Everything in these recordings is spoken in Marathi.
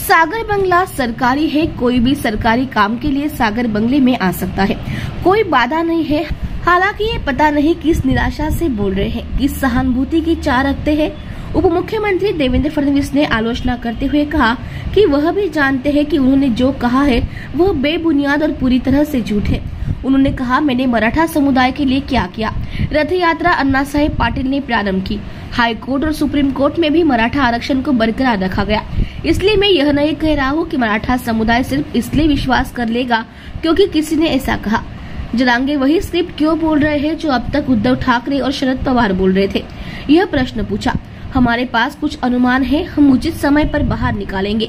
सागर बंगला सरकारी है। कोई भी सरकारी काम के लिए सागर बंगले में आ सकता है, कोई बाधा नहीं है। हालांकि ये पता नहीं किस निराशा से बोल रहे हैं, किस सहानुभूति की चाह रखते हैं। उप मुख्यमंत्री देवेंद्र फडणवीस ने आलोचना करते हुए कहा कि वह भी जानते हैं कि उन्होंने जो कहा है वह बेबुनियाद और पूरी तरह से झूठ है। उन्होंने कहा, मैंने मराठा समुदाय के लिए क्या किया। रथ यात्रा अन्ना साहेब पाटिल ने प्रारंभ की। हाई कोर्ट और सुप्रीम कोर्ट में भी मराठा आरक्षण को बरकरार रखा गया। इसलिए मैं यह नहीं कह रहा हूँ कि मराठा समुदाय सिर्फ इसलिए विश्वास कर लेगा क्योंकि किसी ने ऐसा कहा। जरांगे वही स्क्रिप्ट क्यों बोल रहे हैं जो अब तक उद्धव ठाकरे और शरद पवार बोल रहे थे। यह प्रश्न पूछा। हमारे पास कुछ अनुमान है, हम उचित समय पर बाहर निकालेंगे।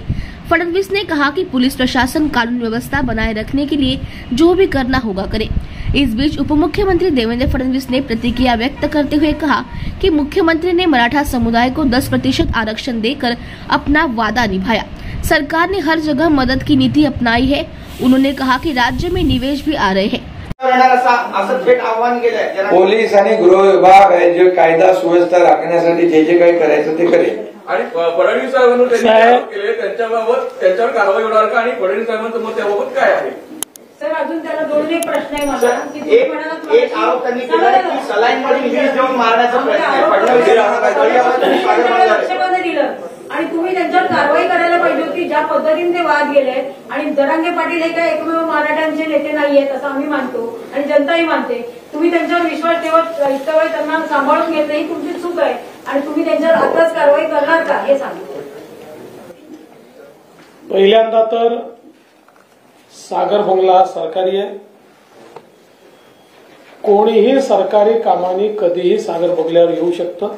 फडणवीस ने कहा कि पुलिस प्रशासन कानून व्यवस्था बनाए रखने के लिए जो भी करना होगा करे। इस बीच उप मुख्यमंत्री देवेंद्र फडणवीस ने प्रतिक्रिया व्यक्त करते हुए कहा कि मुख्यमंत्री ने मराठा समुदाय को 10% आरक्षण देकर अपना वादा निभाया। सरकार ने हर जगह मदद की नीति अपनाई है। उन्होंने कहा कि राज्य में निवेश भी आ रहे हैं। पोलीस आणि गृह विभाग आहे जे कायदा सुव्यवस्था राखण्यासाठी जे काही करायचं ते करेल। आणि फडणवीस साहेबांनी त्यांच्यावर कारवाई होणार का आणि फडणवीस साहेबांचं मत त्याबाबत काय आहे? सर, अजून त्याला दोन एक प्रश्न आहे माझा की एक आरोप त्यांनी केला की सलाईन मध्ये इंग्लिश देऊन मारण्याचा प्रयत्न आहे। फडणवीस दिलं आणि तुम्ही त्यांच्यावर कारवाई करायला पाहिजे होती। ज्या पद्धतीने ते वाद गेले आणि जरांगे पाटील हे काय एकमेव मराठ्यांचे नेते नाहीयेत असं आम्ही मानतो आणि जनताही मानते। तुम्ही त्यांच्यावर विश्वास ठेवत इतक्या वेळ त्यांना सांभाळून घेत नाही, तुमची चूक आहे आणि तुम्ही त्यांच्यावर आताच कारवाई करणार का हे सांगा। पहिल्यांदा तर सागर बंगला सरकारी आहे। कोणीही सरकारी कामाने कधीही सागर बंगल्यावर येऊ शकतं,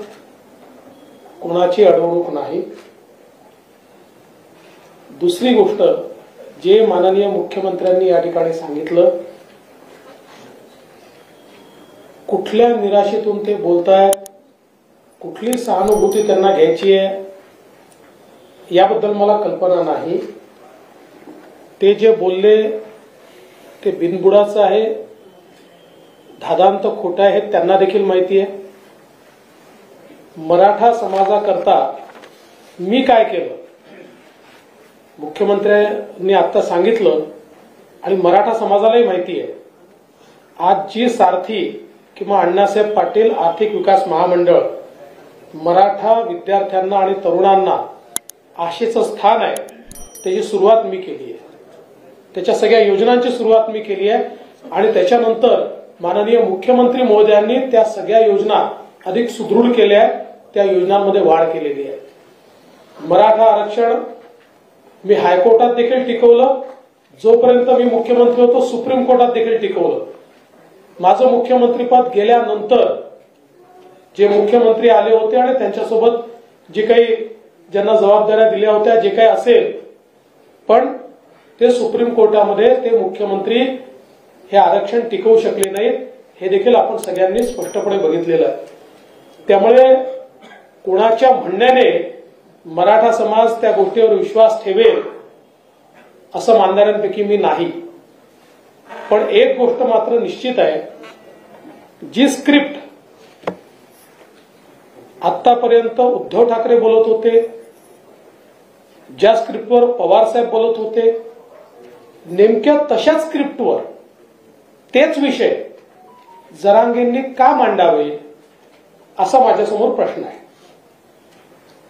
कोणाची अडवणूक नाही। दुसरी गोष्ट, जे माननीय मुख्यमंत्र्यांनी या ठिकाणी सांगितलं, कुठल्या निराशेतून ते बोलतायत, कुठली सहानुभूती त्यांना घ्यायची आहे याबद्दल मला कल्पना नाही। ते जे बोलले ते बिनबुडाचं आहे, धादांत खोटं आहे, त्यांना देखील माहिती आहे। मराठा समाजाकरता मी काय केलं मुख्यमंत्र्यांनी आता सांगितलं आणि मराठा समाजालाही माहिती आहे। आज जी सारथी किंवा अण्णासाहेब पाटील आर्थिक विकास महामंडळ मराठा विद्यार्थ्यांना आणि तरुणांना आशेचं स्थान आहे, त्याची सुरुवात मी केली आहे। त्याच्या सगळ्या योजनांची सुरुवात मी केली आहे आणि त्याच्यानंतर माननीय मुख्यमंत्री महोदयांनी त्या सगळ्या योजना अधिक सुदृढ केल्या आहेत, त्या योजनांमध्ये वाढ केलेली आहे। मराठा आरक्षण मी हायकोर्टात देखील टिकवलं, जोपर्यंत मी मुख्यमंत्री होतो सुप्रीम कोर्टात देखील टिकवलं। माझं मुख्यमंत्रीपद गेल्यानंतर जे मुख्यमंत्री आले होते आणि त्यांच्यासोबत जे काही ज्यांना जबाबदाऱ्या दिल्या होत्या, जे काही असेल, पण ते सुप्रीम कोर्टामध्ये ते मुख्यमंत्री हे आरक्षण टिकवू शकले नाहीत, हे देखील आपण सगळ्यांनी स्पष्टपणे बघितलेलं आहे। त्यामुळे कोणाच्या म्हणण्याने मराठा समाज त्या गोष्टीवर विश्वास ठेवेल असं मानणाऱ्यांपैकी मी नाही। पण एक गोष्ट मात्र निश्चित आहे, जी स्क्रिप्ट आतापर्यंत उद्धव ठाकरे बोलत होते, ज्या स्क्रिप्टवर पवार साहेब बोलत होते, नेमक्या तशाच स्क्रिप्टवर तेच विषय जरांगेंनी का मांडावे असा माझ्यासमोर प्रश्न आहे।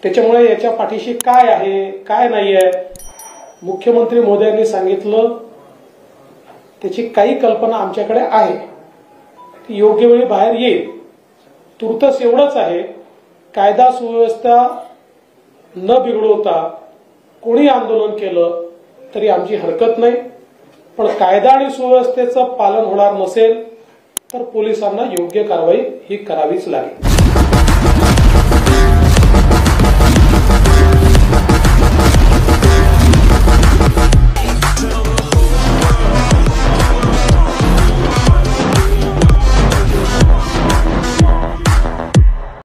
त्याच्यामुळे याच्या पाठीशी काय आहे काय नाही आहे, मुख्यमंत्री महोदयांनी सांगितलं, त्याची काही कल्पना आमच्याकडे आहे, ती योग्य वेळी बाहेर येईल। तुर्तस एवढंच आहे, कायदा सुव्यवस्था न बिघडवता कोणी आंदोलन केलं तरी आमची हरकत नाही, पण कायदा आणि सुव्यवस्थेचं पालन होणार नसेल तर पोलिसांना योग्य कारवाई ही करावीच लागेल।